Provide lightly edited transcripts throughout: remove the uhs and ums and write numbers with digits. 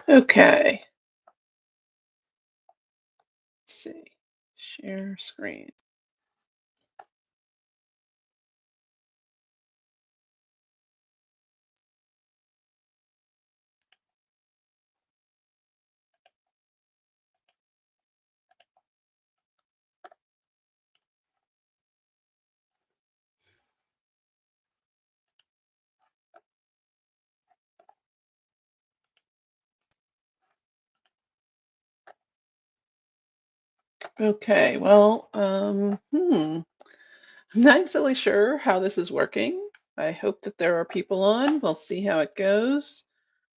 Okay, let's see. Share screen. Okay, well, I'm not exactly sure how this is working. I hope that there are people on. We'll see how it goes.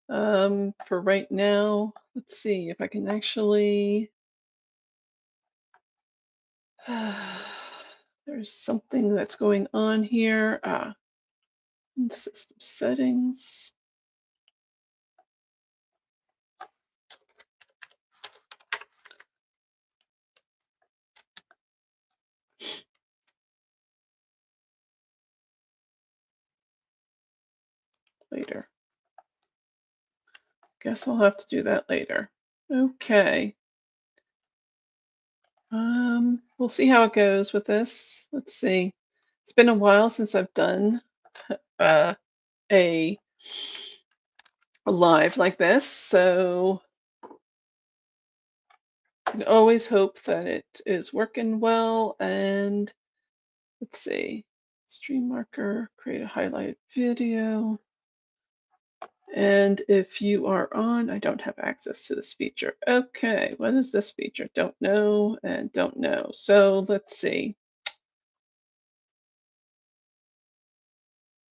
For right now, let's see if I can actually. There's something that's going on here. In system settings later. Guess I'll have to do that later. Okay. We'll see how it goes with this. Let's see. It's been a while since I've done uh, a, a live like this, so I can always hope that it is working well. And let's see. Stream marker, create a highlight video. And if you are on, I don't have access to this feature. Okay, what is this feature? Don't know and don't know. So let's see.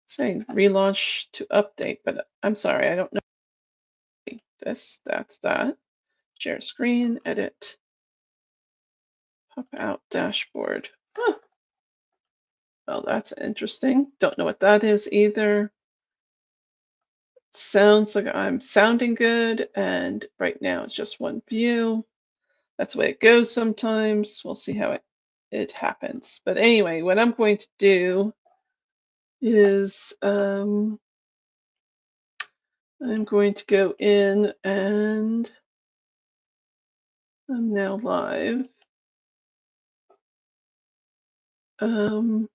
Saying relaunch to update, but I'm sorry, I don't know this, that's that. Share screen, edit, pop out dashboard. Huh. Well, that's interesting. Don't know what that is either. Sounds like I'm sounding good, and right now it's just one view. That's the way it goes sometimes. We'll see how it happens. But anyway, what I'm going to do is I'm going to go in and I'm now live. Um,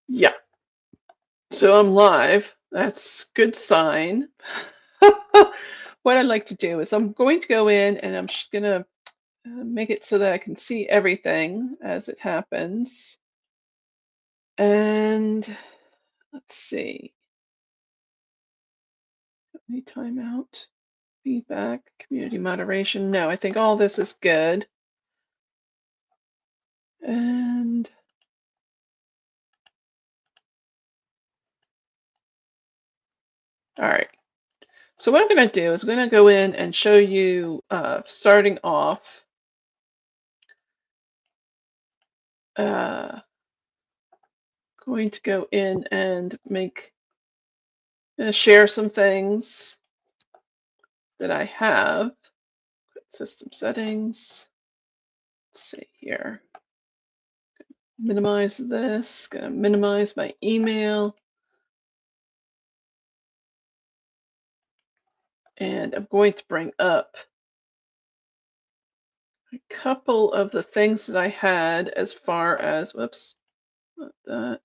yeah, so I'm live. That's good sign. What I'd like to do is I'm going to go in and I'm just going to make it so that I can see everything as it happens. And let's see. Any timeout, feedback, community moderation. No, I think all this is good. And all right. So what I'm going to do is I'm going to go in and show you starting off. Going to go in and share some things that I have. System settings. Let's see here. Minimize this. Gonna minimize my email. And I'm going to bring up a couple of the things that I had as far as, whoops, not that.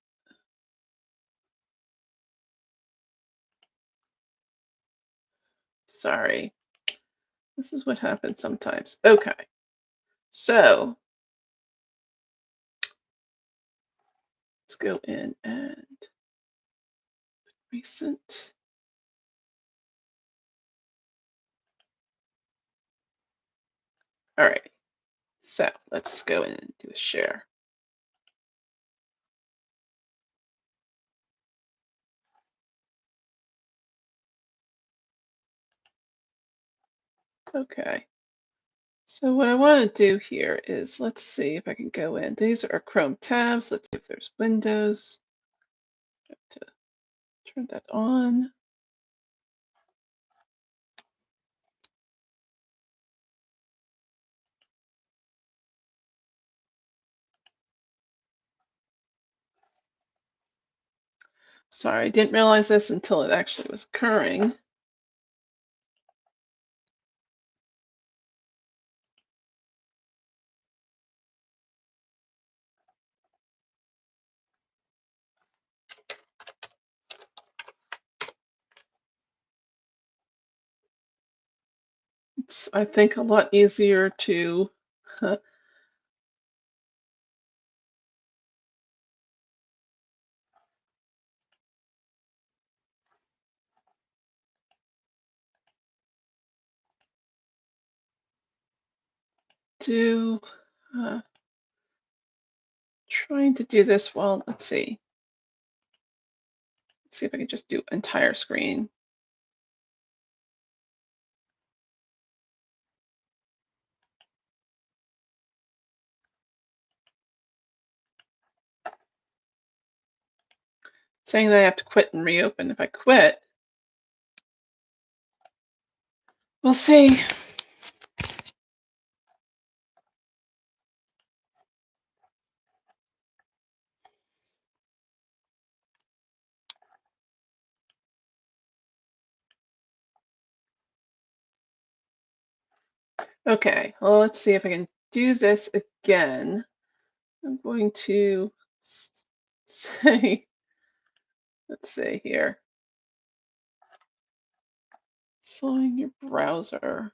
Sorry. This is what happens sometimes. Okay. So let's go in and recent. All right. So let's go in and do a share. Okay. So what I want to do here is, let's see if I can go in. These are Chrome tabs. Let's see if there's Windows. Have to turn that on. Sorry, I didn't realize this until it actually was occurring. It's, I think, a lot easier to do, uh, trying to do this while, let's see. Let's see if I can just do entire screen. Saying that I have to quit and reopen. If I quit, we'll see. Okay, well, let's see if I can do this again. I'm going to say, let's say here, slowing your browser.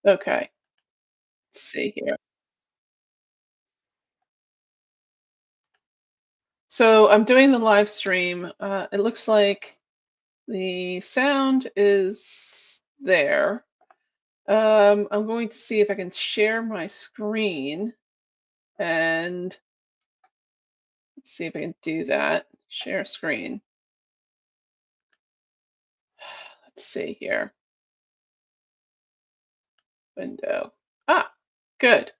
Okay, let's see here. So I'm doing the live stream. It looks like the sound is there. I'm going to see if I can share my screen and let's see if I can do that. Share screen. Let's see here. Window. Ah, good.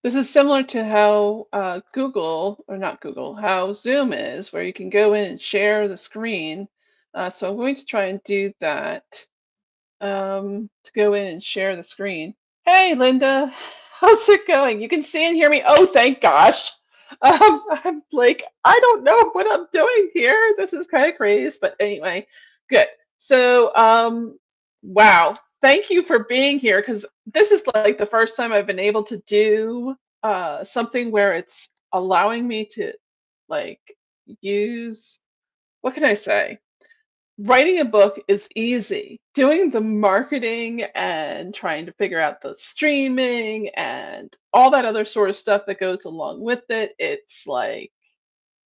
This is similar to how Google, or not Google, how Zoom is, where you can go in and share the screen. So I'm going to try and do that. To go in and share the screen. Hey, Linda, how's it going? You can see and hear me. Oh, thank gosh. I'm like, I don't know what I'm doing here. This is kind of crazy, but anyway, good. So, wow, thank you for being here because this is like the first time I've been able to do something where it's allowing me to like use, what can I say? Writing a book is easy. Doing the marketing and trying to figure out the streaming and all that other sort of stuff that goes along with it, it's like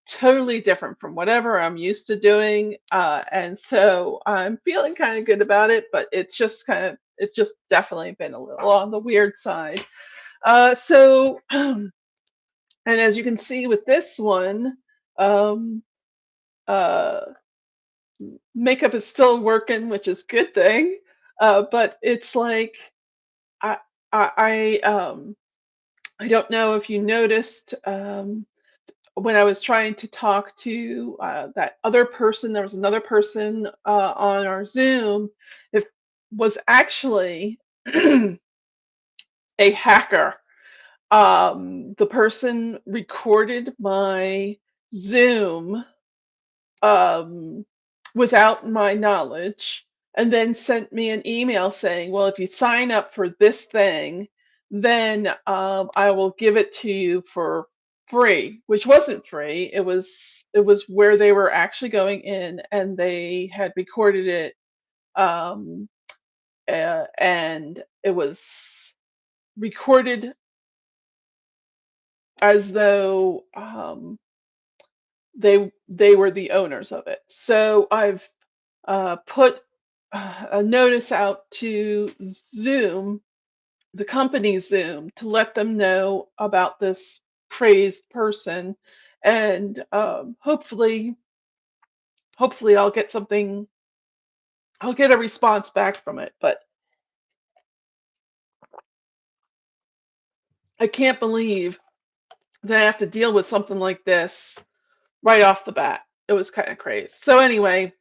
totally different from whatever I'm used to doing. And so I'm feeling kind of good about it, but it's just definitely been a little on the weird side. And as you can see with this one, um, uh, makeup is still working, which is a good thing. But it's like I I I don't know if you noticed when I was trying to talk to that other person, there was another person on our Zoom. It was actually a hacker. The person recorded my Zoom um, without my knowledge, and then sent me an email saying, "Well, if you sign up for this thing, then I will give it to you for free," which wasn't free. It was where they were actually going in and they had recorded it, um, and it was recorded as though they were the owners of it. So I've put a notice out to Zoom, the company Zoom, to let them know about this praised person, and hopefully I'll get something. I'll get a response back from it. But I can't believe that I have to deal with something like this right off the bat. It was kind of crazy. So anyway,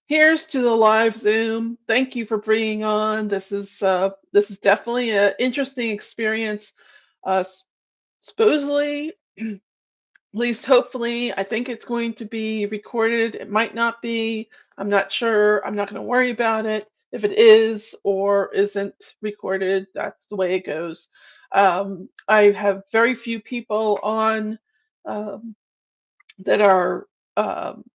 here's to the live Zoom. Thank you for bringing on. This is definitely an interesting experience. Supposedly, at least hopefully, I think it's going to be recorded. It might not be. I'm not sure. I'm not going to worry about it. if it is or isn't recorded, that's the way it goes. I have very few people on um, that are um,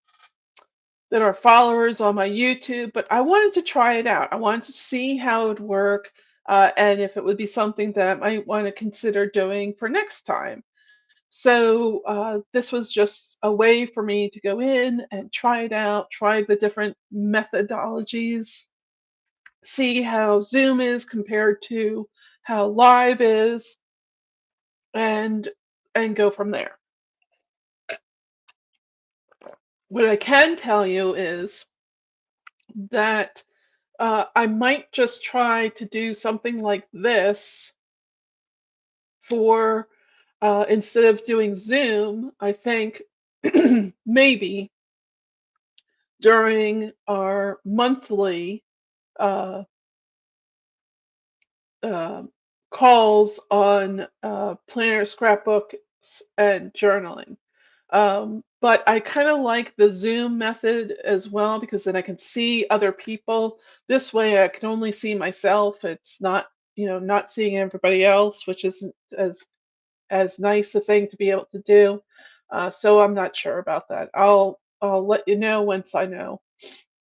that are followers on my YouTube, but I wanted to try it out. I wanted to see how it would work, and if it would be something that I might want to consider doing for next time. So this was just a way for me to go in and try it out, try the different methodologies, see how Zoom is compared to how Live is, and go from there. What I can tell you is that I might just try to do something like this for instead of doing Zoom. I think maybe during our monthly uh, uh, calls on planner, scrapbook, and journaling. But I kind of like the Zoom method as well because then I can see other people. This way I can only see myself. It's not, not seeing everybody else, which isn't as nice a thing to be able to do. So I'm not sure about that. I'll let you know once I know.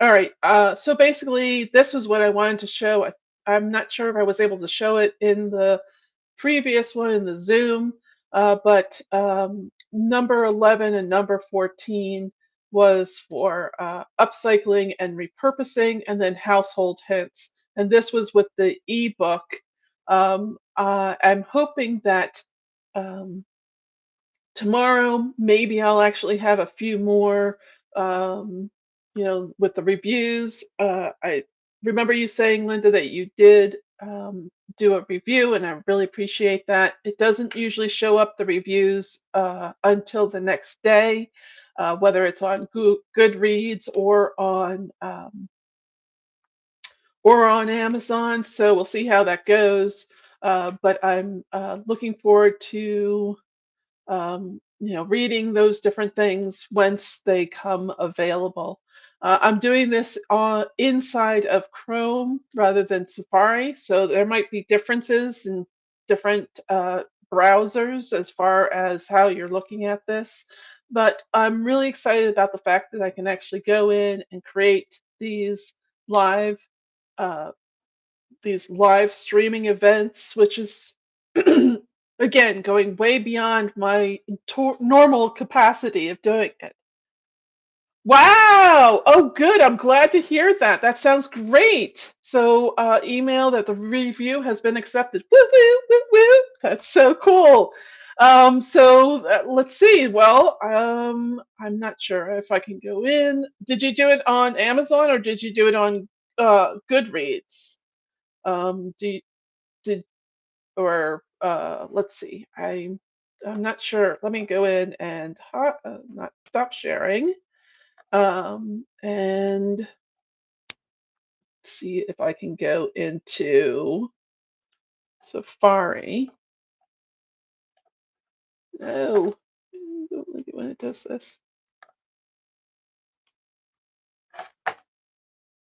All right. So basically, this was what I wanted to show. I'm not sure if I was able to show it in the previous one in the Zoom, but number 11 and number 14 was for upcycling and repurposing, and then household hints. And this was with the ebook. I'm hoping that um, tomorrow maybe I'll actually have a few more, um, with the reviews. I remember you saying, Linda, that you did do a review, and I really appreciate that. It doesn't usually show up, the reviews, until the next day, whether it's on Goodreads or on Amazon. So we'll see how that goes. But I'm looking forward to reading those different things once they come available. I'm doing this inside of Chrome rather than Safari, so there might be differences in different browsers as far as how you're looking at this. But I'm really excited about the fact that I can actually go in and create live uh, these live streaming events, which is again going way beyond my normal capacity of doing it. Wow! Oh, good. I'm glad to hear that. That sounds great. So, email that the review has been accepted. Woo woo woo woo. That's so cool. So let's see. Well, I'm not sure if I can go in. Did you do it on Amazon or did you do it on Goodreads? Do you, did or let's see. I'm not sure. Let me go in and not stop sharing. And see if I can go into Safari. No, I don't like it when it does this.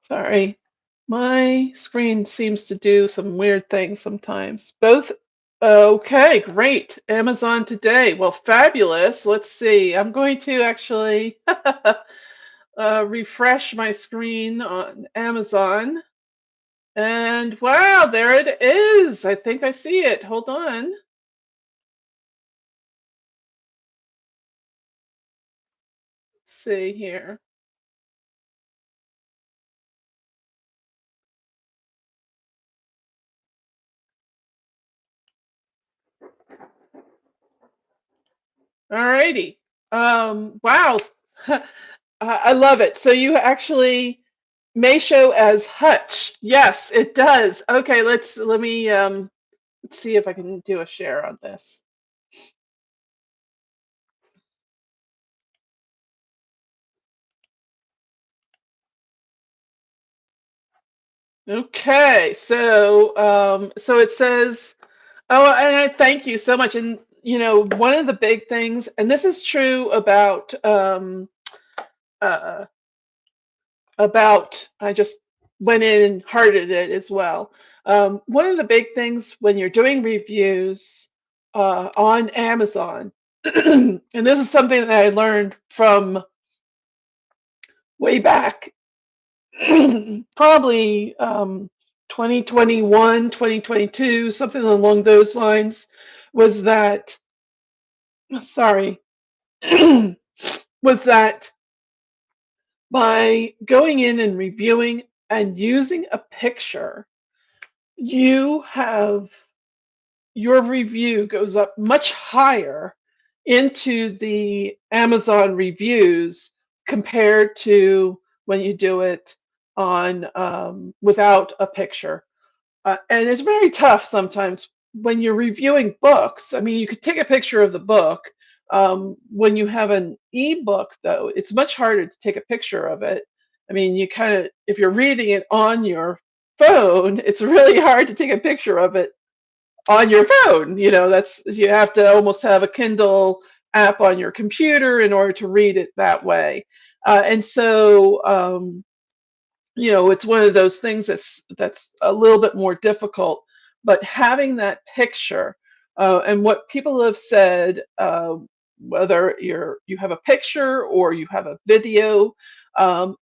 Sorry. My screen seems to do some weird things sometimes. Both. Okay, great. Amazon today. Well, fabulous. Let's see. I'm going to actually refresh my screen on Amazon. And wow, there it is. I think I see it. Hold on. Let's see here. All righty. Wow. I love it. So you actually may show as Hutch. Yes, it does. Okay, let's see if I can do a share on this. Okay, so it says, oh, and I thank you so much. And one of the big things, and this is true uh, about I just went in and hearted it as well. One of the big things when you're doing reviews on Amazon, and this is something that I learned from way back, probably 2021, 2022, something along those lines, was that, sorry, was that by going in and reviewing and using a picture, you have your review goes up much higher into the Amazon reviews compared to when you do it on without a picture. And it's very tough sometimes when you're reviewing books. I mean, you could take a picture of the book. When you have an ebook, though, it's much harder to take a picture of it. I mean, you kind of, if you're reading it on your phone, it's really hard to take a picture of it on your phone. You know, that's, you have to almost have a Kindle app on your computer in order to read it that way. And so, you know, it's one of those things that's a little bit more difficult. But having that picture, and what people have said, whether you have a picture or you have a video,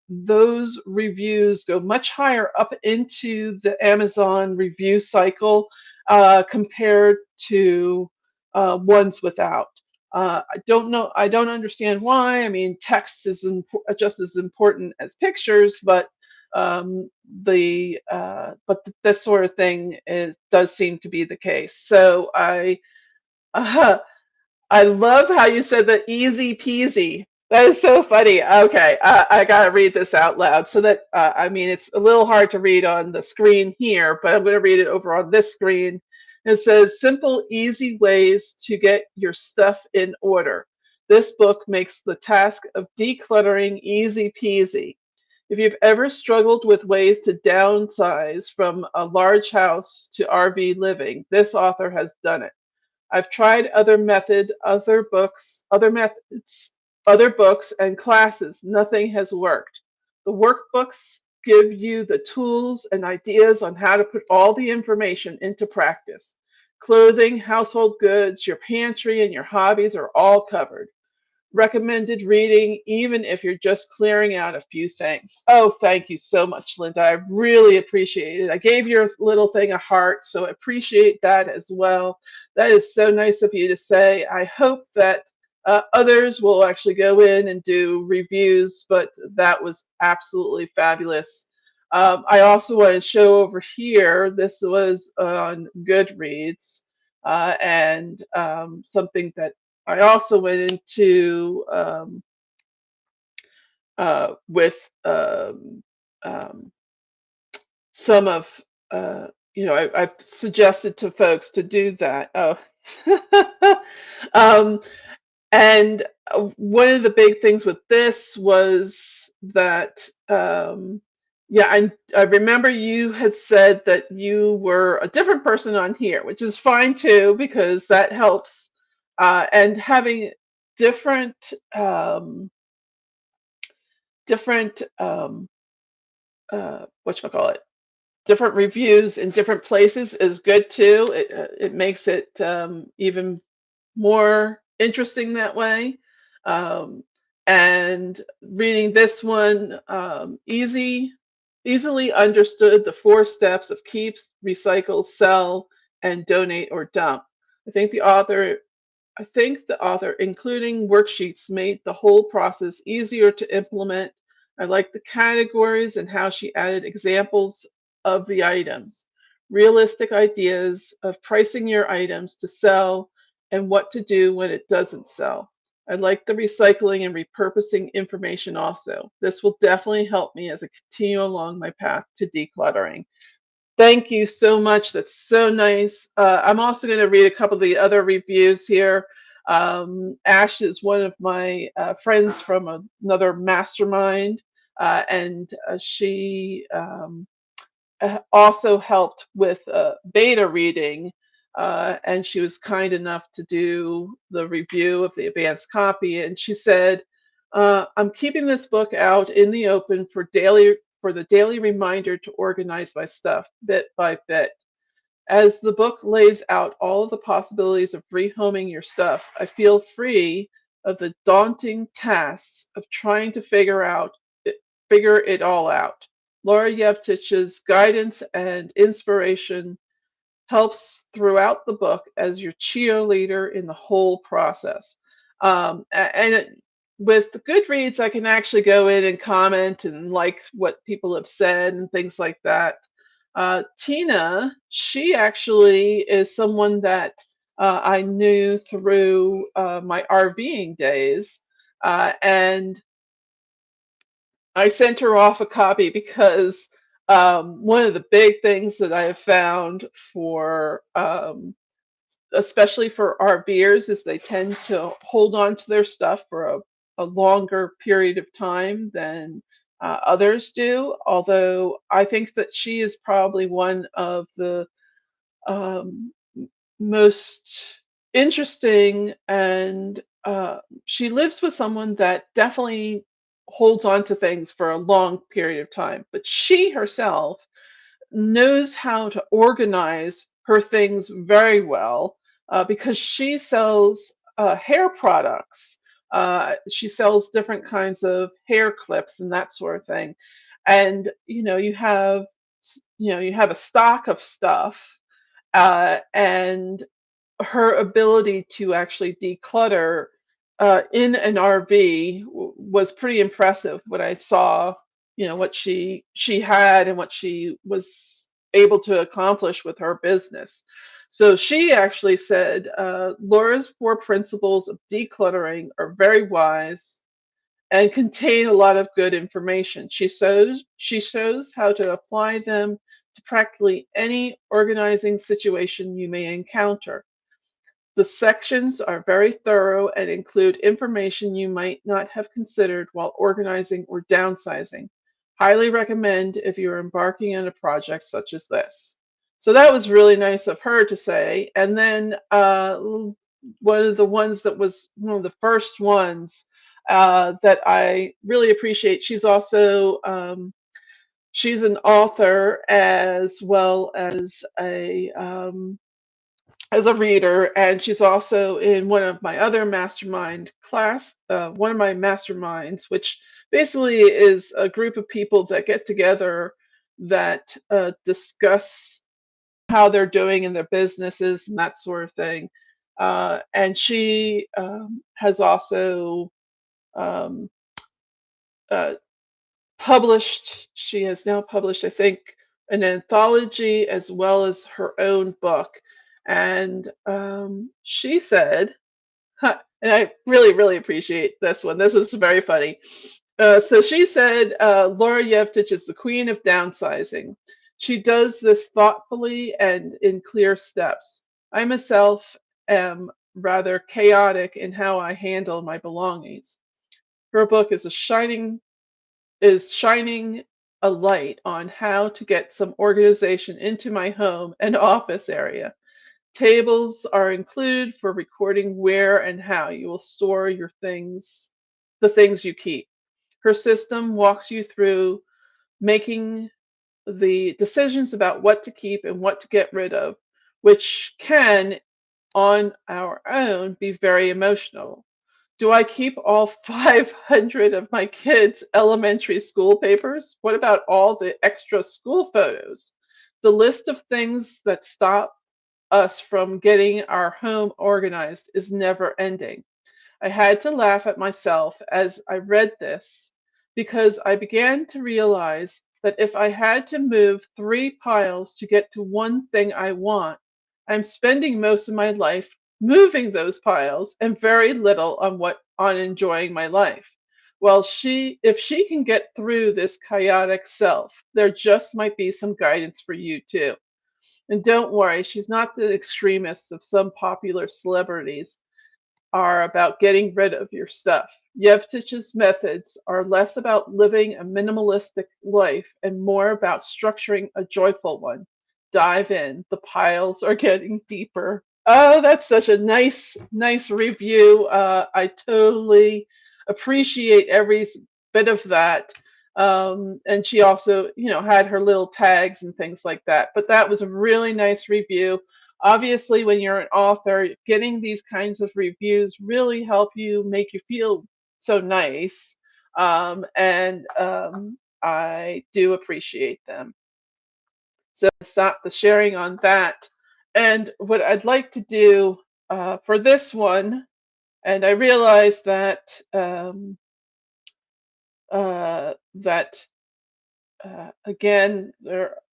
those reviews go much higher up into the Amazon review cycle compared to ones without. I don't know. I don't understand why. I mean, text is just as important as pictures, but this sort of thing does seem to be the case. So uh, I love how you said that easy peasy. That is so funny. Okay, I gotta read this out loud. So that I mean, it's a little hard to read on the screen here, but I'm going to read it over on this screen. It says, "Simple, easy ways to get your stuff in order. This book makes the task of decluttering easy peasy. If you've ever struggled with ways to downsize from a large house to RV living, this author has done it. I've tried other methods, other books and classes. Nothing has worked. The workbooks give you the tools and ideas on how to put all the information into practice. Clothing, household goods, your pantry, and your hobbies are all covered. Recommended reading, even if you're just clearing out a few things." Oh, thank you so much, Linda. I really appreciate it. I gave your little thing a heart, so I appreciate that as well. That is so nice of you to say. I hope that others will actually go in and do reviews, but that was absolutely fabulous. I also want to show over here, this was on Goodreads, and something that I also went into with um, some of, you know, I've suggested to folks to do that. Oh, um, and one of the big things with this was that, yeah, I remember you had said that you were a different person on here, which is fine too, because that helps. And having different, different, whatchamacallit, different reviews in different places is good too. It makes it even more interesting that way. Um, and reading this one, easily understood the 4 steps of keep, recycle, sell, and donate or dump. I think the author I think the author, including worksheets, made the whole process easier to implement. I like the categories and how she added examples of the items, realistic ideas of pricing your items to sell and what to do when it doesn't sell. I like the recycling and repurposing information also. This will definitely help me as I continue along my path to decluttering. Thank you so much. That's so nice. I'm also going to read a couple of the other reviews here. Ash is one of my friends from another mastermind, and she also helped with beta reading, and she was kind enough to do the review of the advanced copy. And she said, "I'm keeping this book out in the open for daily for the daily reminder to organize my stuff bit by bit. As the book lays out all of the possibilities of rehoming your stuff, I feel free of the daunting tasks of trying to figure it all out. Laura Yevtich's guidance and inspiration helps throughout the book as your cheerleader in the whole process. With the Goodreads, I can actually go in and comment and like what people have said and things like that. Tina, she actually is someone that I knew through my RVing days. And I sent her off a copy because one of the big things that I have found for especially for RVers, is they tend to hold on to their stuff for a longer period of time than others do. Although I think that she is probably one of the um, most interesting, and she lives with someone that definitely holds on to things for a long period of time. But she herself knows how to organize her things very well because she sells hair products. She sells different kinds of hair clips and that sort of thing. And you have a stock of stuff, and her ability to actually declutter in an RV was pretty impressive when I saw, what she had and what she was able to accomplish with her business. So she actually said, Laura's 4 principles of decluttering are very wise and contain a lot of good information. She shows how to apply them to practically any organizing situation you may encounter. The sections are very thorough and include information you might not have considered while organizing or downsizing. Highly recommend if you're embarking on a project such as this. So that was really nice of her to say. And then one of the ones that was one of the first ones that I really appreciate. She's an author as well as a reader, and she's also in one of my other one of my masterminds, which basically is a group of people that get together that discuss how they're doing in their businesses and that sort of thing. And she has also um, uh, she has now published, I think, an anthology as well as her own book. And she said, and I really, really appreciate this one. This was very funny. So she said, Laura Yevtich is the queen of downsizing. She does this thoughtfully and in clear steps. I myself am rather chaotic in how I handle my belongings. Her book is shining a light on how to get some organization into my home and office area. Tables are included for recording where and how you will store the things you keep. Her system walks you through making the decisions about what to keep and what to get rid of, which can, on our own, be very emotional. Do I keep all 500 of my kids' elementary school papers? What about all the extra school photos? The list of things that stop us from getting our home organized is never ending. I had to laugh at myself as I read this because I began to realize that if I had to move 3 piles to get to one thing I want, I'm spending most of my life moving those piles and very little on enjoying my life. Well, if she can get through this chaotic self, there just might be some guidance for you too. And don't worry, she's not the extremists of some popular celebrities are about getting rid of your stuff. Yevtich's methods are less about living a minimalistic life and more about structuring a joyful one. Dive in. The piles are getting deeper. Oh, that's such a nice, nice review. I totally appreciate every bit of that. And she also, had her little tags and things like that. But that was a really nice review. Obviously, when you're an author, getting these kinds of reviews really help you, make you feel so nice. And I do appreciate them. So stop the sharing on that. And what I'd like to do for this one, and I realize that that again,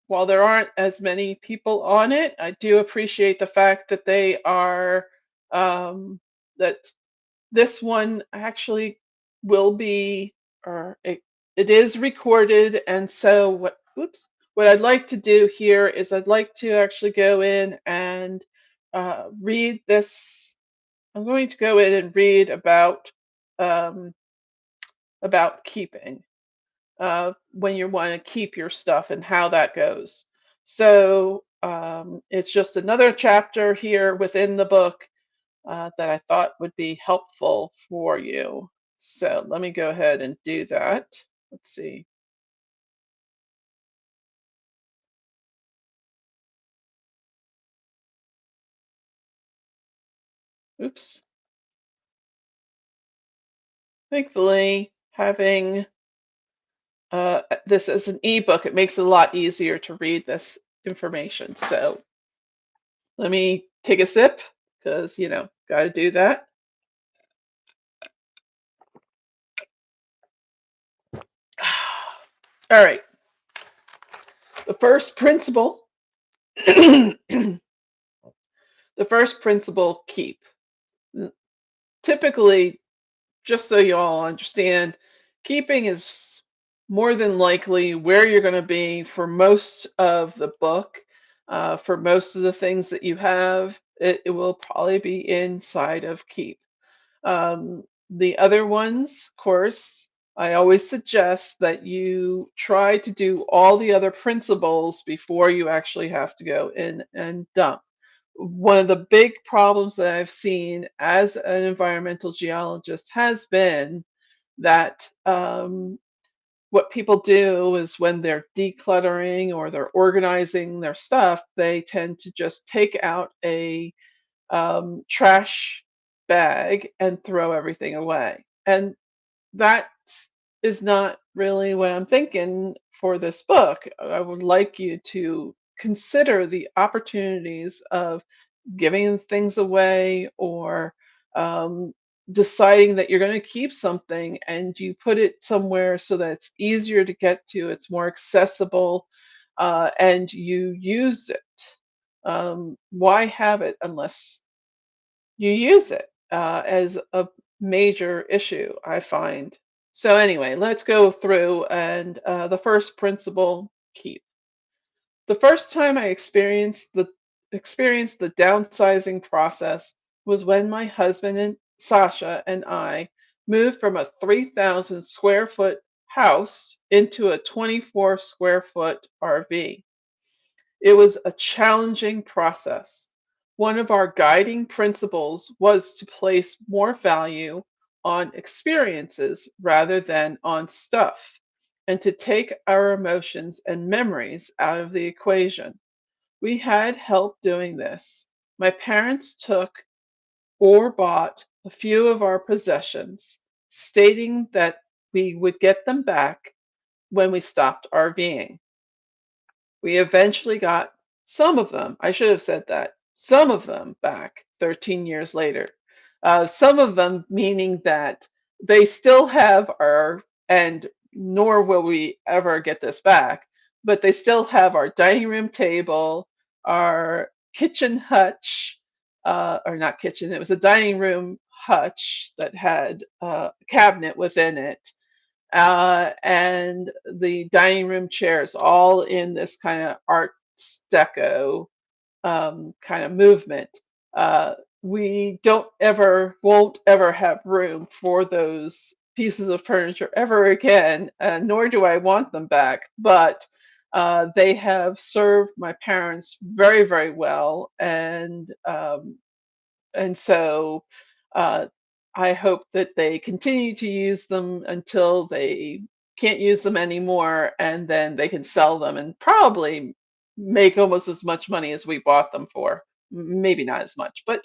while there aren't as many people on it, I do appreciate the fact that they are that this one actually will be, or it is recorded. And so what I'd like to do here is I'd like to actually go in and read this. I'm going to go in and read um, about keeping when you want to keep your stuff and how that goes. So it's just another chapter here within the book that I thought would be helpful for you. So let me go ahead and do that. Let's see. Oops. Thankfully, having this as an ebook, it makes it a lot easier to read this information. So let me take a sip because, got to do that. All right. The first principle, the first principle, keep. Typically, just so you all understand, keeping is more than likely where you're going to be for most of the book. For most of the things that you have, it will probably be inside of keep. The other ones, of course, I always suggest that you try to do all the other principles before you actually have to go in and dump. One of the big problems that I've seen as an environmental geologist has been that what people do is when they're decluttering or they're organizing their stuff, they tend to just take out a trash bag and throw everything away. And that is not really what I'm thinking for this book. I would like you to consider the opportunities of giving things away or um, deciding that you're going to keep something and you put it somewhere so that it's easier to get to, it's more accessible, and you use it. Why have it unless you use it as a major issue, I find. So anyway, let's go through and the first principle, keep. The first time I experienced the downsizing process was when my husband and Sasha and I moved from a 3,000 square foot house into a 24 square foot RV. It was a challenging process. One of our guiding principles was to place more value on experiences rather than on stuff, and to take our emotions and memories out of the equation. We had help doing this. My parents took or bought a few of our possessions, stating that we would get them back when we stopped RVing. We eventually got some of them, I should have said that, some of them back 13 years later. Some of them meaning that they still have our, and nor will we ever get this back, but they still have our dining room table, our kitchen hutch, or not kitchen, it was a dining room hutch that had a cabinet within it, and the dining room chairs, all in this kind of Art Deco kind of movement. We won't ever have room for those pieces of furniture ever again, nor do I want them back. But they have served my parents very, very well, and so uh, I hope that they continue to use them until they can't use them anymore, and then they can sell them and probably make almost as much money as we bought them for. Maybe not as much, but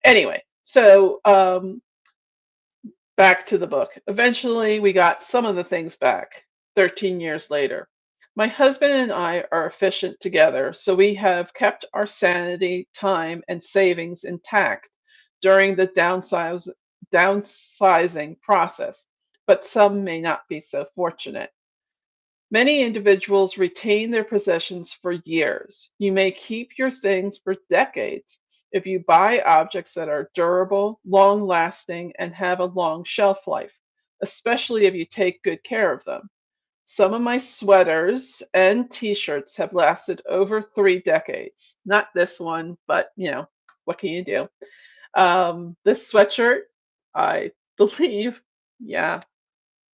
anyway, so back to the book. Eventually, we got some of the things back 13 years later. My husband and I are efficient together, so we have kept our sanity, time, and savings intact during the downsizing process, but some may not be so fortunate. Many individuals retain their possessions for years. You may keep your things for decades if you buy objects that are durable, long lasting, and have a long shelf life, especially if you take good care of them. Some of my sweaters and t shirts have lasted over 3 decades. Not this one, but what can you do? This sweatshirt, I believe, yeah,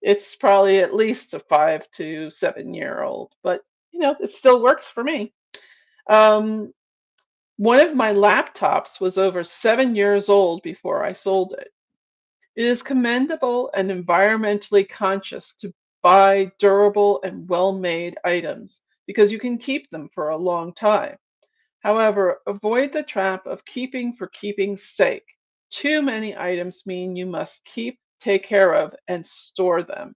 it's probably at least a 5 to 7 year old, but it still works for me. Um, One of my laptops was over 7 years old before I sold it. It is commendable and environmentally conscious to buy durable and well made items because you can keep them for a long time. However, avoid the trap of keeping for keeping's sake. Too many items mean you must keep, take care of, and store them.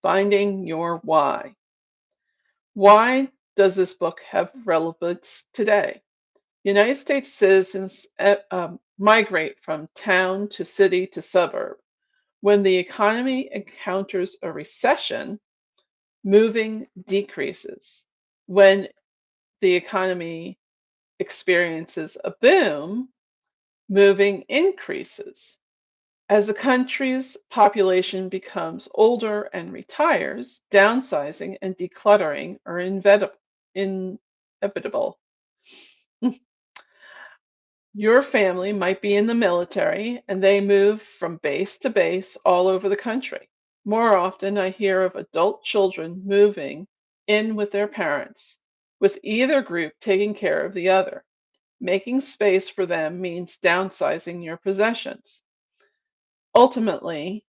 Finding your why. Why does this book have relevance today? United States citizens migrate from town to city to suburb. When the economy encounters a recession, moving decreases. When the economy experiences a boom, moving increases. As the country's population becomes older and retires, downsizing and decluttering are inevitable. Your family might be in the military and they move from base to base all over the country. More often, I hear of adult children moving in with their parents, with either group taking care of the other. Making space for them means downsizing your possessions. Ultimately,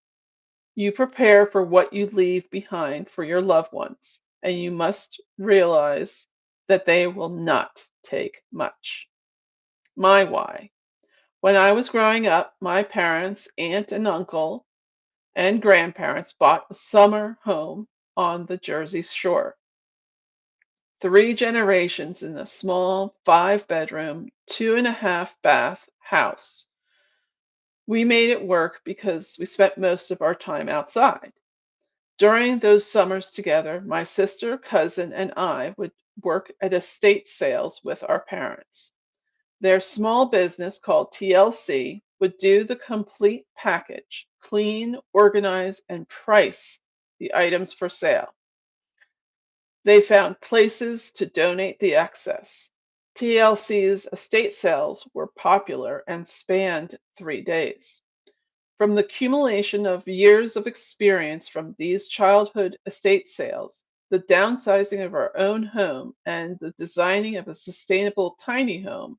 you prepare for what you leave behind for your loved ones, and you must realize that they will not take much. My why. When I was growing up, my parents, aunt and uncle, and grandparents bought a summer home on the Jersey Shore. 3 generations in a small 5 bedroom, 2.5 bath house. We made it work because we spent most of our time outside. During those summers together, my sister, cousin, and I would work at estate sales with our parents. Their small business called TLC would do the complete package, clean, organize, and price the items for sale. They found places to donate the excess. TLC's estate sales were popular and spanned 3 days. From the accumulation of years of experience from these childhood estate sales, the downsizing of our own home, and the designing of a sustainable tiny home,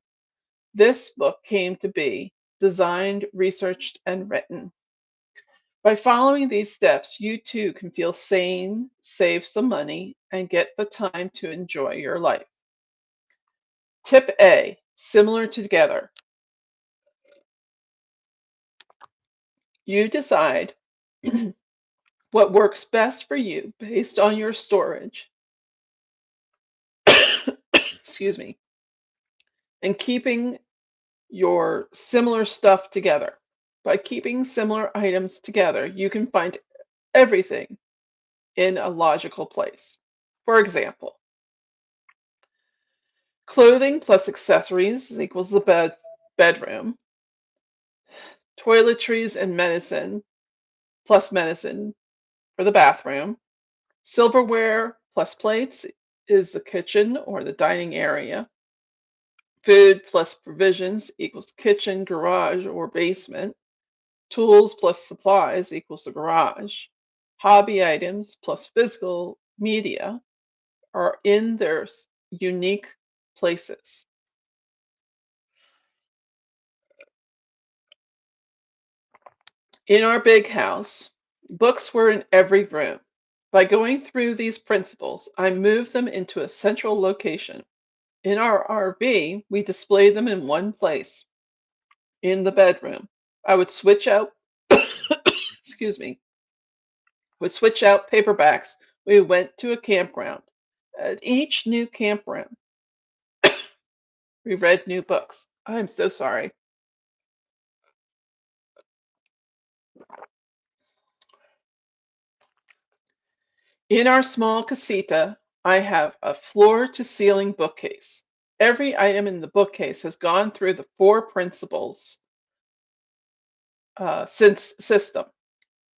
this book came to be, designed, researched, and written. By following these steps, you too can feel sane, save some money, and get the time to enjoy your life. Tip A, similar to together. You decide what works best for you based on your storage, excuse me, and keeping your similar stuff together. By keeping similar items together, you can find everything in a logical place. For example, clothing plus accessories equals the bedroom. Toiletries and medicine plus medicine for the bathroom. Silverware plus plates is the kitchen or the dining area. Food plus provisions equals kitchen, garage, or basement. Tools plus supplies equals the garage. Hobby items plus physical media are in their unique places. In our big house, Books were in every room. By going through these principles, I moved them into a central location. In our RV, we displayed them in one place, in the bedroom. I would switch out, excuse me, would switch out paperbacks. We went to a campground. At each new campground, we read new books. I'm so sorry. In our small casita, I have a floor to ceiling bookcase. Every item in the bookcase has gone through the four principles since system.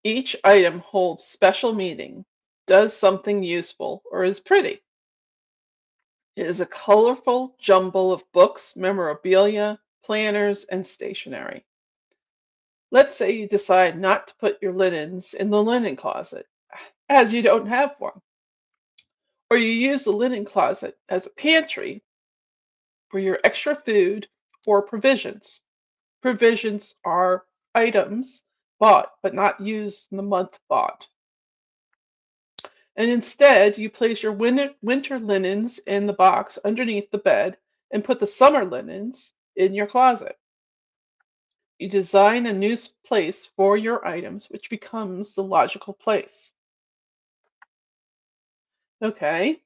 Each item holds special meaning, does something useful, or is pretty. It is a colorful jumble of books, memorabilia, planners, and stationery. Let's say you decide not to put your linens in the linen closet, as you don't have one, or you use the linen closet as a pantry for your extra food or provisions. Provisions are items bought but not used in the month bought. And instead, you place your winter linens in the box underneath the bed and put the summer linens in your closet. You design a new place for your items, which becomes the logical place. Okay.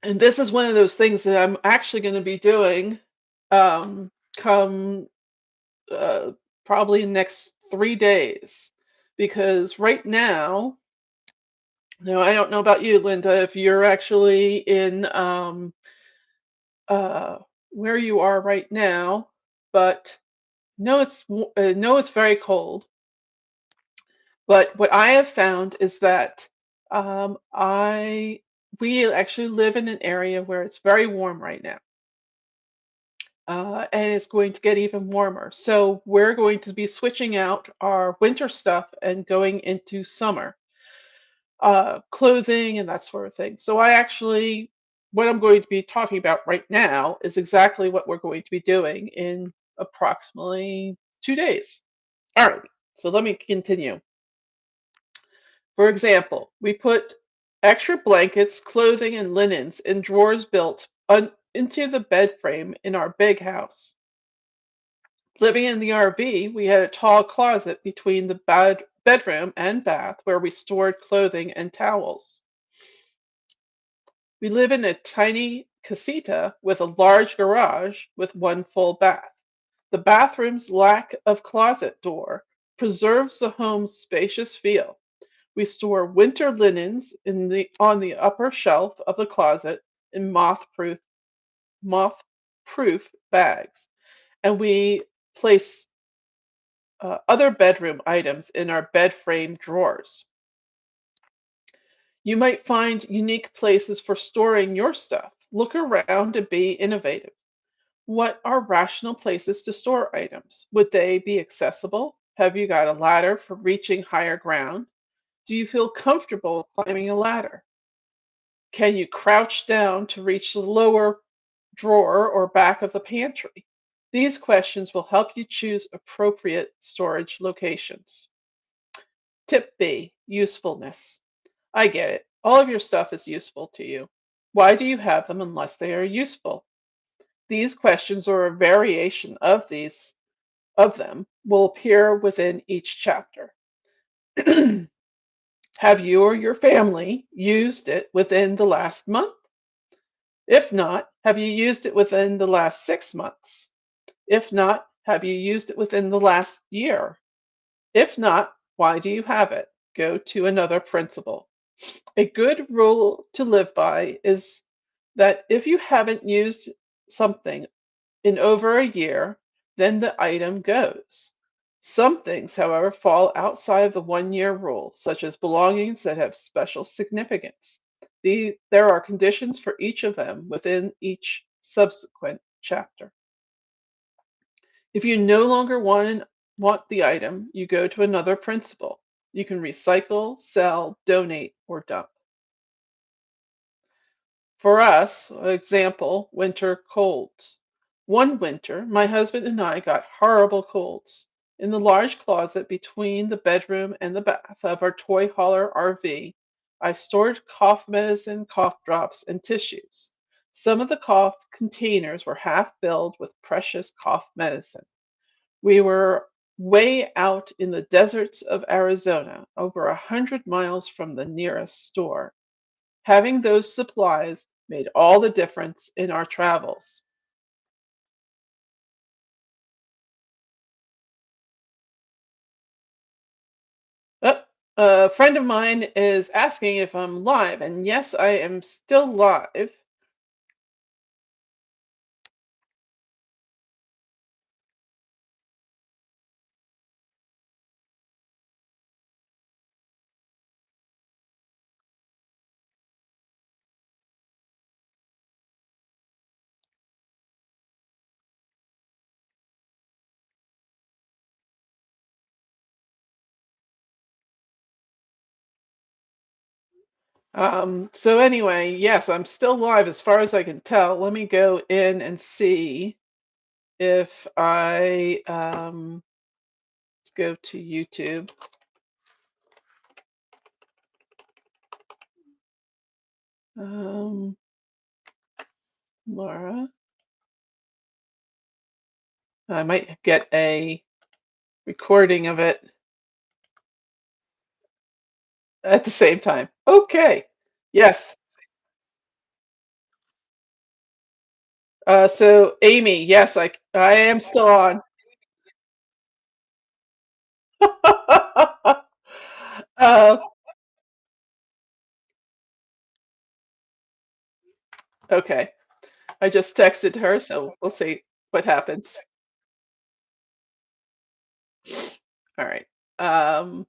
And this is one of those things that I'm actually going to be doing come uh, probably next 3 days. Because right now, I don't know about you, Linda, if you're actually in uh, where you are right now, but no, it's very cold. But what I have found is that I we actually live in an area where it's very warm right now, and it's going to get even warmer. So we're going to be switching out our winter stuff and going into summer clothing and that sort of thing. So what I'm going to be talking about right now is exactly what we're going to be doing in approximately 2 days. All right, so let me continue. For example, we put extra blankets, clothing, and linens in drawers built into the bed frame in our big house. Living in the RV, we had a tall closet between the bedroom and bath where we stored clothing and towels. We live in a tiny casita with a large garage with one full bath. The bathroom's lack of closet door preserves the home's spacious feel. We store winter linens on the upper shelf of the closet in moth-proof bags, and we place other bedroom items in our bed frame drawers. You might find unique places for storing your stuff. Look around and be innovative. What are rational places to store items? Would they be accessible? Have you got a ladder for reaching higher ground? Do you feel comfortable climbing a ladder? Can you crouch down to reach the lower drawer or back of the pantry? These questions will help you choose appropriate storage locations. Tip B, usefulness. I get it. All of your stuff is useful to you. Why do you have them unless they are useful? These questions or a variation of them will appear within each chapter. Have you or your family used it within the last month? If not, have you used it within the last 6 months? If not, have you used it within the last year? If not, why do you have it? Go to another principle. A good rule to live by is that if you haven't used something in over a year, then the item goes. Some things, however, fall outside of the 1 year rule, such as belongings that have special significance. There are conditions for each of them within each subsequent chapter. If you no longer want the item, you go to another principle. You can recycle, sell, donate, or dump. For us, example, winter colds. One winter, my husband and I got horrible colds. In the large closet between the bedroom and the bath of our toy hauler RV, I stored cough medicine, cough drops, and tissues. Some of the cough containers were half filled with precious cough medicine. We were way out in the deserts of Arizona, over 100 miles from the nearest store. Having those supplies made all the difference in our travels. Oh, a friend of mine is asking if I'm live, and yes, I am still live. So anyway, yes, I'm still live as far as I can tell. Let me go in and see if let's go to YouTube. Um, Laura, I might get a recording of it at the same time. Okay. Yes. So Amy, yes, I am still on. uh, okay. I just texted her, so we'll see what happens. All right. Um,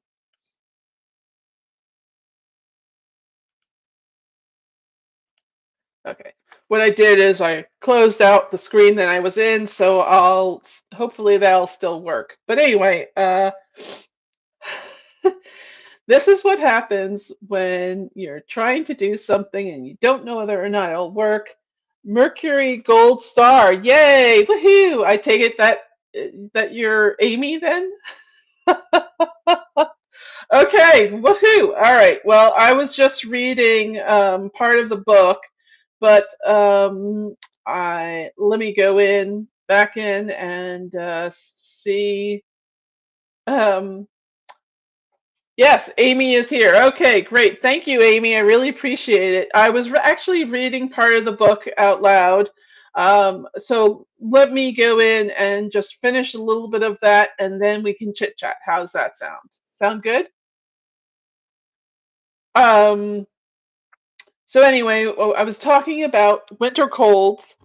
okay. What I did is I closed out the screen that I was in, so hopefully that'll still work. But anyway, this is what happens when you're trying to do something and you don't know whether or not it'll work. Mercury Gold Star, yay! Woohoo! I take it that you're Amy then? Okay, woohoo! All right. Well, I was just reading part of the book, but I let me go in back in and see. Um, yes, Amy is here. Okay, great. Thank you, Amy. I really appreciate it. I was actually reading part of the book out loud. So let me go in and just finish a little bit of that, and then we can chit chat. How's that sound? Sound good? Um, So anyway, I was talking about winter colds,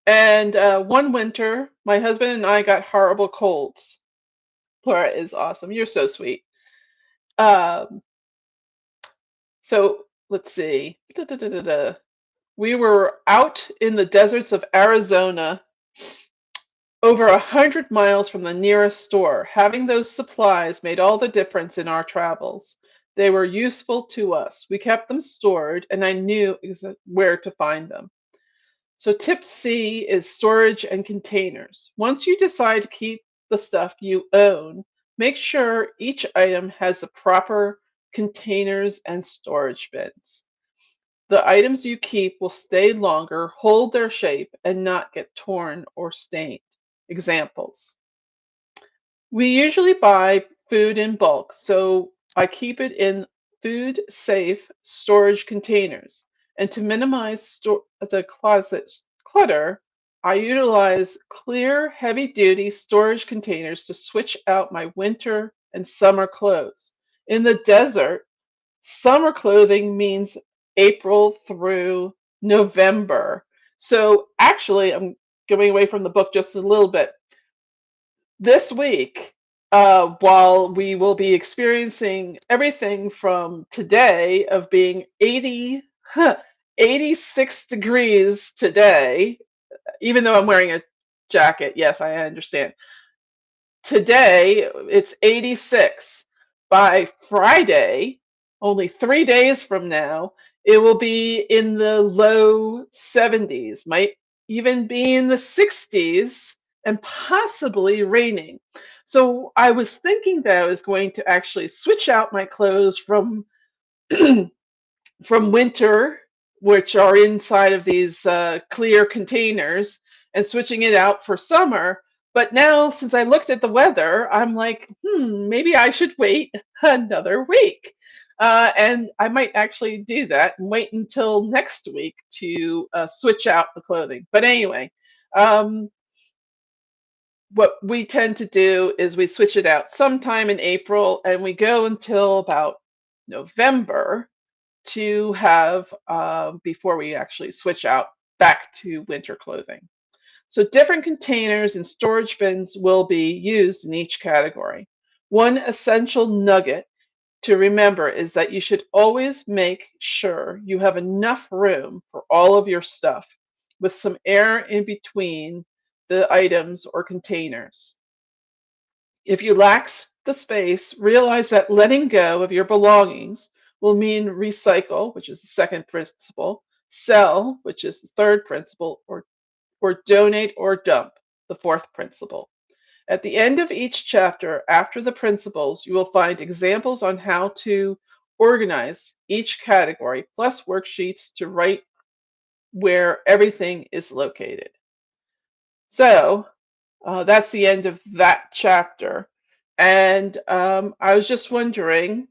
and one winter, my husband and I got horrible colds. Laura is awesome. You're so sweet. Um, so let's see. We were out in the deserts of Arizona, over 100 miles from the nearest store. Having those supplies made all the difference in our travels. They were useful to us. We kept them stored, and I knew where to find them. So tip C is storage and containers. Once you decide to keep the stuff you own, make sure each item has the proper containers and storage bins. The items you keep will stay longer, hold their shape, and not get torn or stained. Examples. We usually buy food in bulk, so I keep it in food safe storage containers. And to minimize the closet's clutter, I utilize clear, heavy duty storage containers to switch out my winter and summer clothes. In the desert, summer clothing means April through November. So actually, I'm going away from the book just a little bit this week, while we will be experiencing everything from today of being 86 degrees today, even though I'm wearing a jacket, yes, I understand. Today, it's 86. By Friday, only 3 days from now, it will be in the low 70s, might even be in the 60s, and possibly raining. So I was thinking that I was going to actually switch out my clothes from from winter, which are inside of these clear containers, and switching it out for summer. But now, since I looked at the weather, I'm like, maybe I should wait another week. And I might actually do that and wait until next week to switch out the clothing. But anyway, um, what we tend to do is we switch it out sometime in April and we go until about November to have before we actually switch out back to winter clothing. So different containers and storage bins will be used in each category. One essential nugget to remember is that you should always make sure you have enough room for all of your stuff with some air in between the items or containers. If you lack the space, realize that letting go of your belongings will mean recycle, which is the second principle, sell, which is the third principle, or donate or dump, the fourth principle. At the end of each chapter, after the principles, you will find examples on how to organize each category, plus worksheets to write where everything is located. So that's the end of that chapter. And I was just wondering,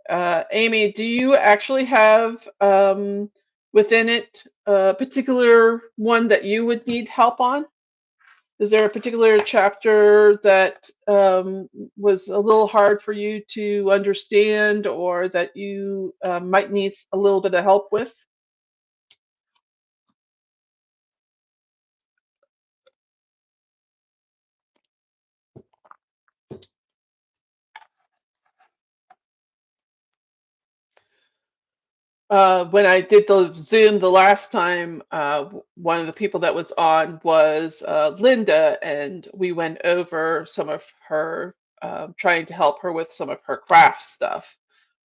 Amy, do you actually have within it a particular one that you would need help on? Is there a particular chapter that was a little hard for you to understand or that you might need a little bit of help with? When I did the Zoom the last time, one of the people that was on was Linda, and we went over some of her, trying to help her with some of her craft stuff.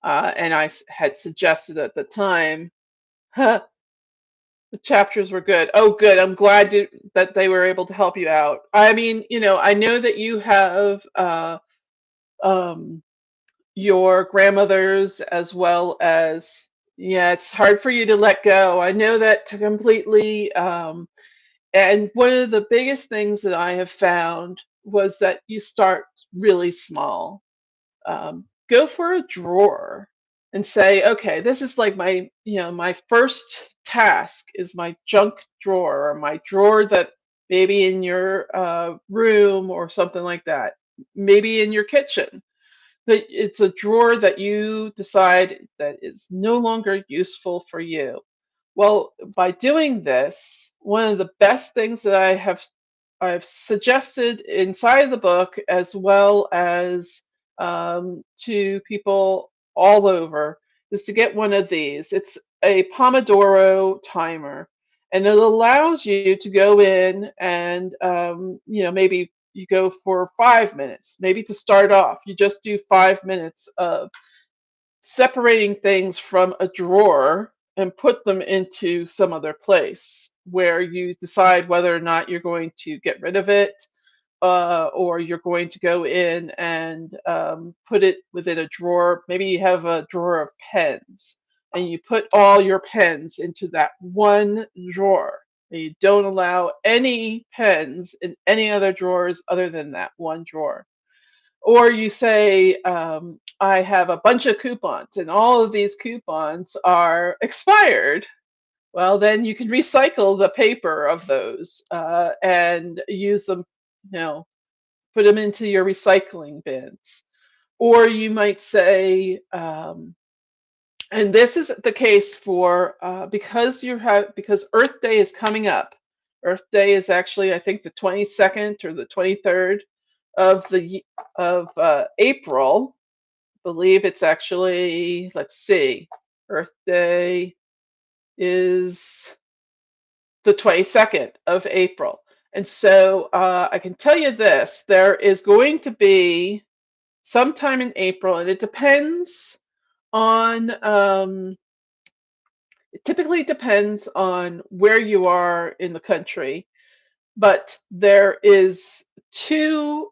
And had suggested at the time, the chapters were good. Oh, good. I'm glad that they were able to help you out. I mean, I know that you have um, your grandmothers as well as, yeah, it's hard for you to let go. I know that to completely. And one of the biggest things that I have found was that you start really small. Go for a drawer and say, okay, this is like my first task is my junk drawer or my drawer that maybe in your room or something like that, maybe in your kitchen, that it's a drawer that you decide that is no longer useful for you. Well, by doing this, one of the best things that I've suggested inside of the book, as well as to people all over, is to get one of these. It's a Pomodoro timer, and it allows you to go in and maybe you go for 5 minutes. Maybe to start off, you just do 5 minutes of separating things from a drawer and put them into some other place where you decide whether or not you're going to get rid of it or you're going to go in and put it within a drawer. Maybe you have a drawer of pens and you put all your pens into that one drawer. And you don't allow any pens in any other drawers other than that one drawer. Or you say, I have a bunch of coupons and all of these coupons are expired. Well, then you can recycle the paper of those and use them, you know, put them into your recycling bins. Or you might say, and this is the case for because Earth Day is coming up. Earth Day is actually, I think, the 22nd or the 23rd of April. Believe it's actually, let's see, Earth Day is the 22nd of April. And so I can tell you this, there is going to be sometime in April, and it depends on, it typically depends on where you are in the country, but there is two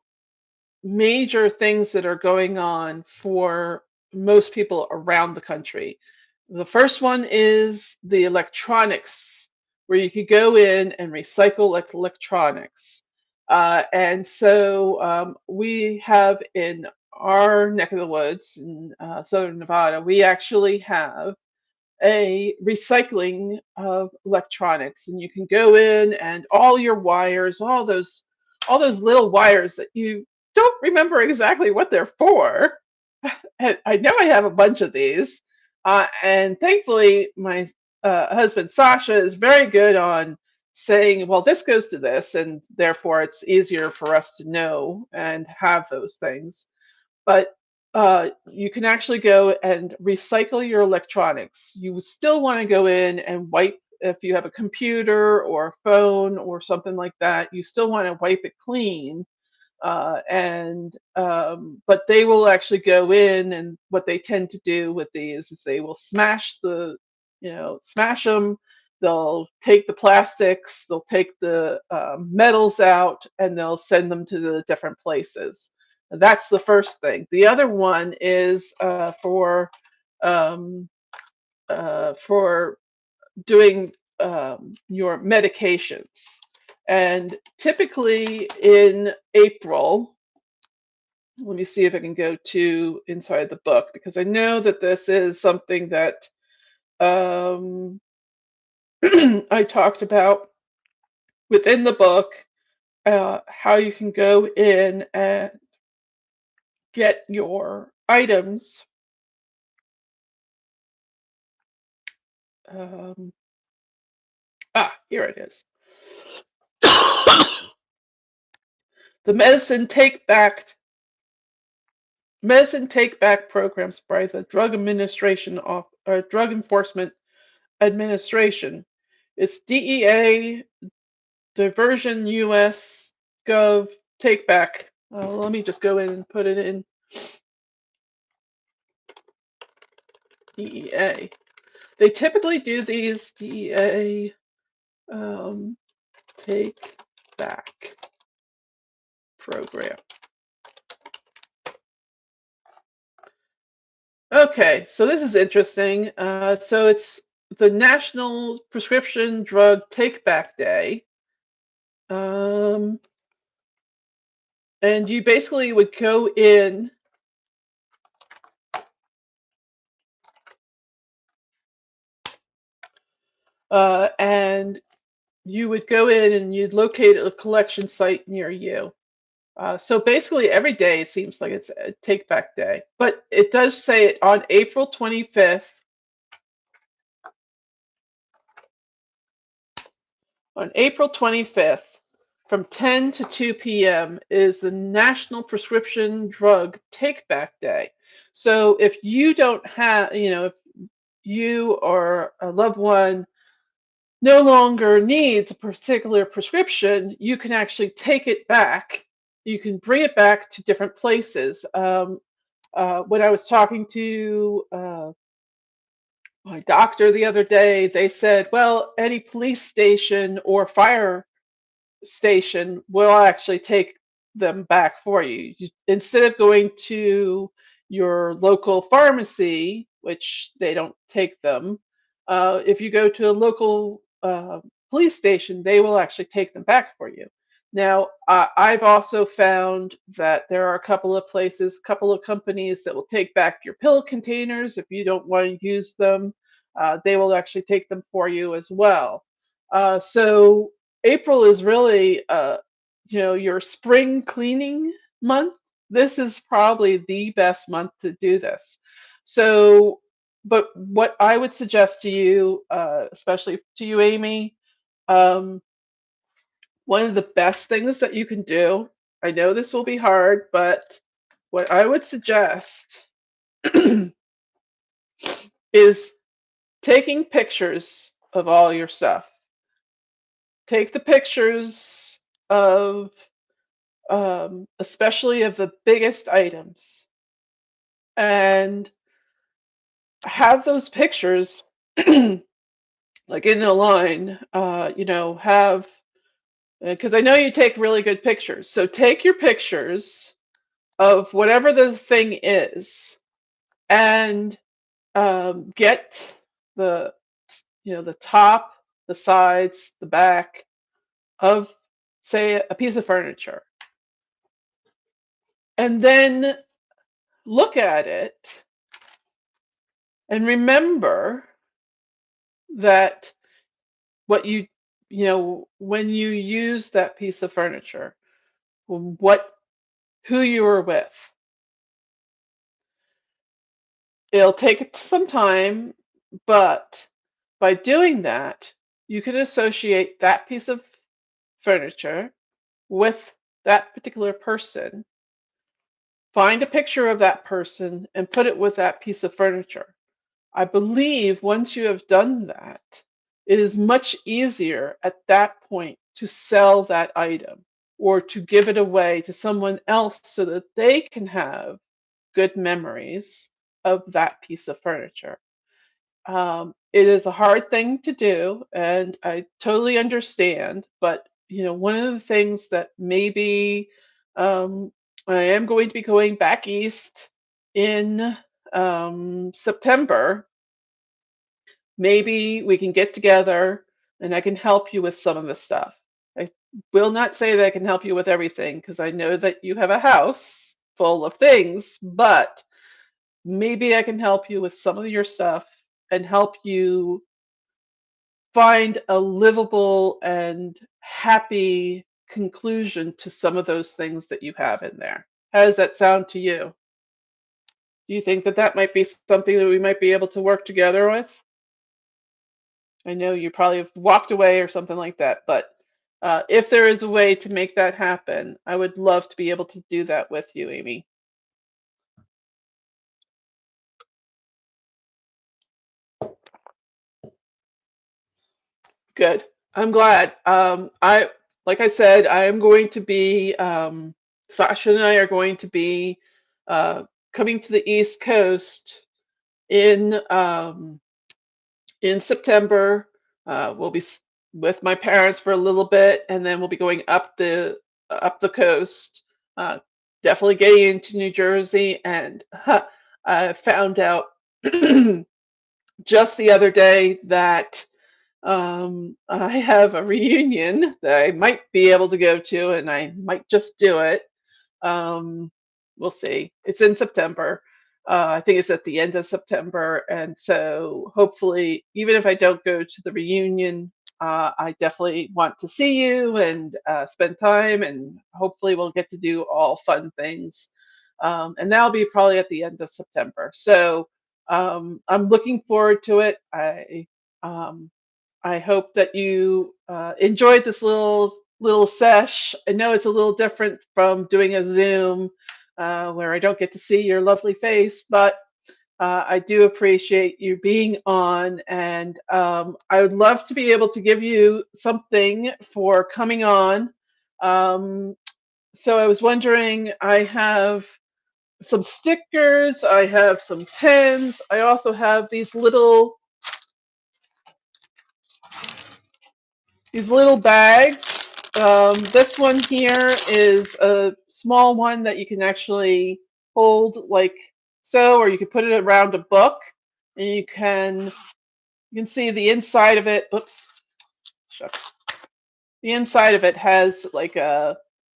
major things that are going on for most people around the country. The first one is the electronics, where you could go in and recycle electronics. And so we have in our neck of the woods in southern Nevada, we actually have a recycling of electronics, and you can go in and all your wires, all those little wires that you don't remember exactly what they're for. And I know I have a bunch of these, and thankfully my husband Sasha is very good on saying, well, this goes to this, and therefore it's easier for us to know and have those things. But you can actually go and recycle your electronics. You still want to go in and wipe, if you have a computer or a phone or something like that, you still want to wipe it clean. And but they will actually go in, and what they tend to do with these is they will smash smash them. They'll take the plastics, they'll take the metals out, and they'll send them to the different places. That's the first thing. The other one is um, for doing your medications. And typically in April, let me see if I can go to inside the book, because I know that this is something that um, I talked about within the book, how you can go in and get your items. Um, Here it is. The medicine take back programs by the Drug Enforcement Administration. It's DEA Diversion US Gov Take Back. Let me just go in and put it in DEA. They typically do these DEA Take Back program. Okay, so this is interesting. So it's the National Prescription Drug Take Back Day. And you basically would go in and you would go in and you'd locate a collection site near you. So basically every day it seems like it's a take back day, but it does say it on April 25th. On April 25th, from 10 to 2 p.m. is the National Prescription Drug Take Back Day. So if you don't have, if you or a loved one no longer needs a particular prescription, you can actually take it back. You can bring it back to different places. When I was talking to my doctor the other day, they said, well, any police station or fire station will actually take them back for you. Instead of going to your local pharmacy, which they don't take them, if you go to a local police station, they will actually take them back for you. Now, I've also found that there are a couple of places, couple of companies that will take back your pill containers if you don't want to use them. They will actually take them for you as well. So April is really, your spring cleaning month. This is probably the best month to do this. So, but what I would suggest to you, especially to you, Amy, um, one of the best things that you can do, I know this will be hard, but what I would suggest is taking pictures of all your stuff. Take the pictures of especially of the biggest items, and have those pictures like in a line. Have because I know you take really good pictures. So take your pictures of whatever the thing is and get the the top, the sides, the back of, say, a piece of furniture, and then look at it and remember that what when you use that piece of furniture, what who you were with. It'll take some time, but by doing that, you can associate that piece of furniture with that particular person. Find a picture of that person and put it with that piece of furniture. I believe once you have done that, it is much easier at that point to sell that item or to give it away to someone else so that they can have good memories of that piece of furniture. It is a hard thing to do, and I totally understand. But one of the things that maybe um, I am going to be going back east in September. Maybe we can get together, and I can help you with some of the stuff. I will not say that I can help you with everything because I know that you have a house full of things, but maybe I can help you with some of your stuff and help you find a livable and happy conclusion to some of those things that you have in there. How does that sound to you? Do you think that that might be something that we might be able to work together with? I know you probably have walked away or something like that, but if there is a way to make that happen, I would love to be able to do that with you, Amy. Good. I'm glad. Like I said, I am going to be, Sasha and I are going to be uh, coming to the East Coast in September. We'll be with my parents for a little bit, and then we'll be going up the coast. Uh, Definitely getting into New Jersey, and I found out just the other day that I have a reunion that I might be able to go to, and I might just do it. Um, we'll see. It's in September. I think it's at the end of September, and so hopefully, even if I don't go to the reunion, I definitely want to see you and spend time, and hopefully, we'll get to do all fun things. And that'll be probably at the end of September. So I'm looking forward to it. Um, I hope that you enjoyed this little sesh. I know it's a little different from doing a Zoom where I don't get to see your lovely face, but I do appreciate you being on, and I would love to be able to give you something for coming on. Um, so I was wondering, I have some stickers, I have some pens, I also have these little bags. This one here is a small one that you can actually hold like so, or you can put it around a book, and you can see the inside of it. Oops, shucks. The inside of it has like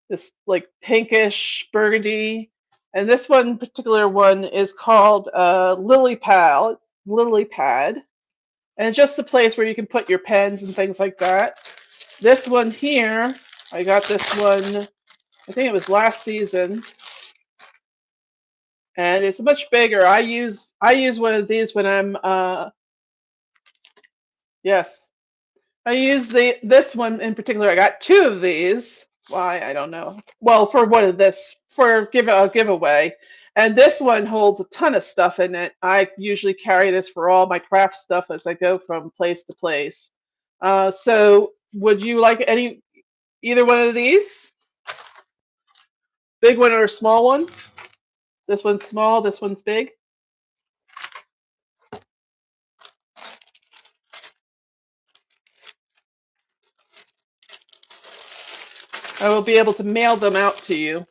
this like pinkish burgundy, and this one particular one is called Lily Pad, and just a place where you can put your pens and things like that. This one here, I got this one, I think it was last season, and it's much bigger. I use one of these when I'm yes. I use this one in particular. I got two of these. Why? I don't know. Well, for one of this for a giveaway. And this one holds a ton of stuff in it. I usually carry this for all my craft stuff as I go from place to place. So would you like either one of these? Big one or a small one? This one's small, this one's big. I will be able to mail them out to you.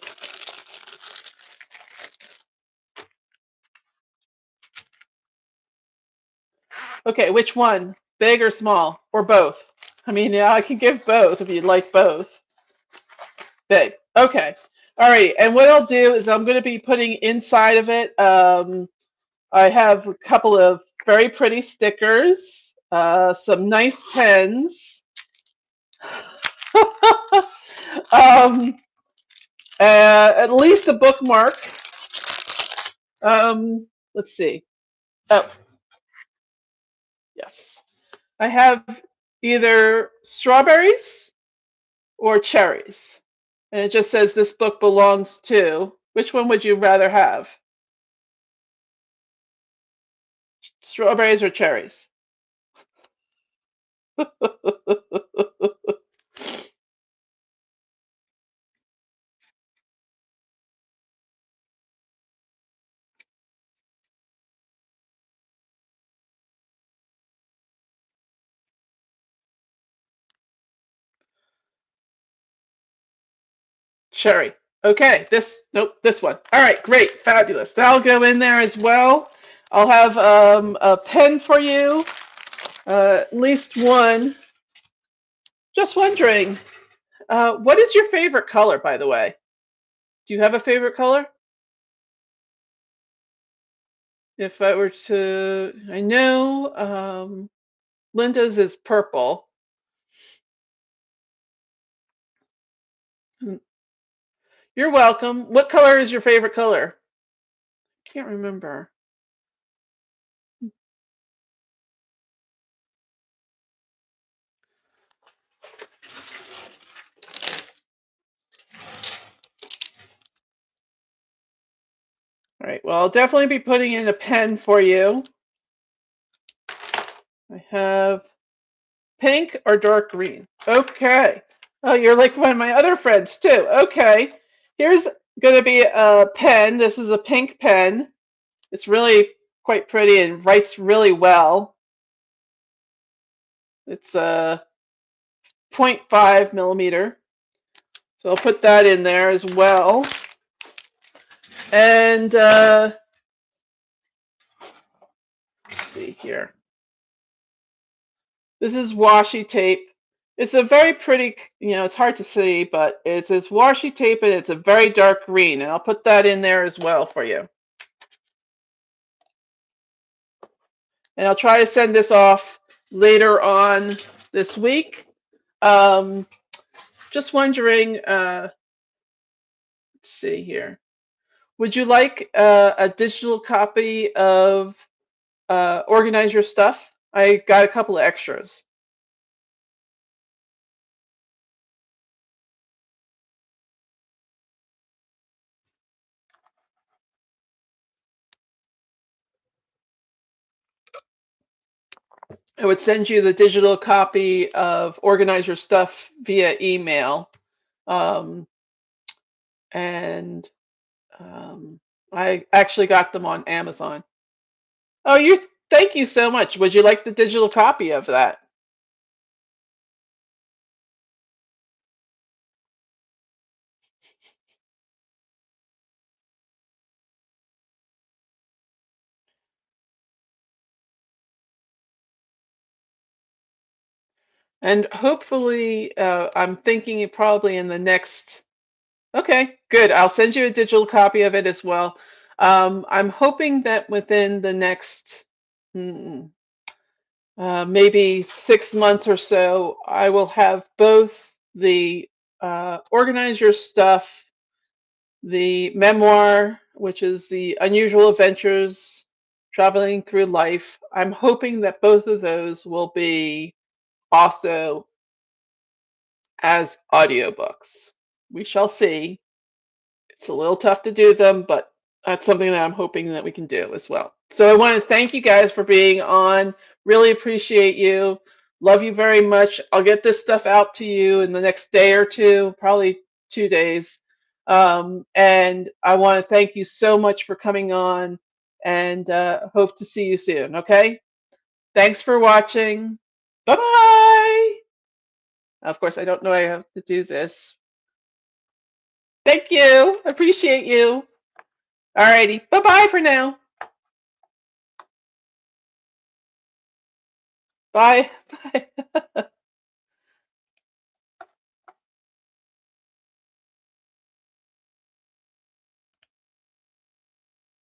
Okay, which one? Big or small? Or both? I mean, yeah, I can give both if you'd like both. Big. Okay. All right. And what I'll do is I'm going to be putting inside of it, I have a couple of very pretty stickers, some nice pens, um, at least a bookmark. Let's see. Oh, yes. I have either strawberries or cherries. And it just says this book belongs to. Which one would you rather have? Strawberries or cherries? Cherry. Okay, nope, this one. All right, great, fabulous. That'll go in there as well. I'll have a pen for you, at least one. Just wondering, what is your favorite color, by the way? Do you have a favorite color? If I were to, I know Linda's is purple. Hmm, you're welcome. What color is your favorite color? Can't remember. All right, well, I'll definitely be putting in a pen for you. I have pink or dark green. Okay. Oh, you're like one of my other friends too. Okay. Here's going to be a pen. This is a pink pen. It's really quite pretty and writes really well. It's a 0.5 millimeter. So I'll put that in there as well. And let's see here. This is washi tape. It's a very pretty, it's hard to see, but it's this washi tape and it's a very dark green. And I'll put that in there as well for you. And I'll try to send this off later on this week. Just wondering, let's see here. Would you like a digital copy of Organize Your Stuff? I got a couple of extras. I would send you the digital copy of Organize Your Stuff via email. And I actually got them on Amazon. Oh, thank you so much. Would you like the digital copy of that? And hopefully, I'm thinking probably in the next. Okay, good. I'll send you a digital copy of it as well. I'm hoping that within the next maybe 6 months or so, I will have both the Organize Your Stuff, the memoir, which is the unusual adventures traveling through life. I'm hoping that both of those will be also as audiobooks. We shall see. It's a little tough to do them, but that's something that I'm hoping that we can do as well. So I want to thank you guys for being on. Really appreciate you. Love you very much. I'll get this stuff out to you in the next day or two, probably 2 days. And I want to thank you so much for coming on and hope to see you soon. Okay. Thanks for watching. Bye bye. Of course, I don't know I have to do this. Thank you. Appreciate you. Alrighty. Bye bye for now. Bye. Bye.